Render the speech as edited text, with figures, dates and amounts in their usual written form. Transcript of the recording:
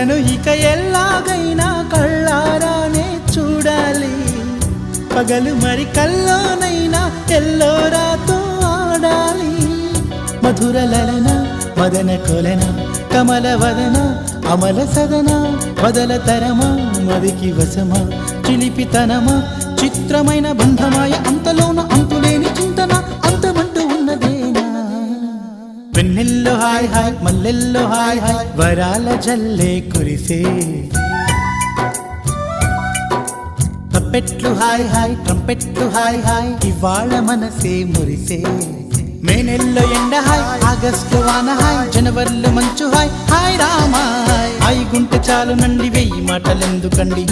నన్ను ఇక ఎల్లాగైనా కళ్ళారానే చూడాలి, పగలు మరి కల్లోనైనా ఎల్లోరాతో ఆడాలి. మధుర లలన మదన కొలన కమల వదన అమల సదన వదల తరమా మదికి వశమా చిలిపితనమా చిత్రమైన బంధమాయ అంతలోన అంతులేని చింతన అంతమంటూ ఉన్నదేనా. వెన్నెల్లో హాయ్ హాయ్ మల్లెల్లో హాయ్ హాయ్ వరాల జల్లే కురిసే, తప్పెట్లు హాయ్ హాయ్ ట్రంపెట్లు హాయ్ హాయ్ ఇవాళ మనసే మురిసే. మే నెలలో ఎండ హాయ్ ఆగస్టు వాన హాయ్ జనవరిలో మంచు హాయ్ హాయ్ రామా హాయ్ గుంటె చాలు నండి 1000 మాటలెందుకండి.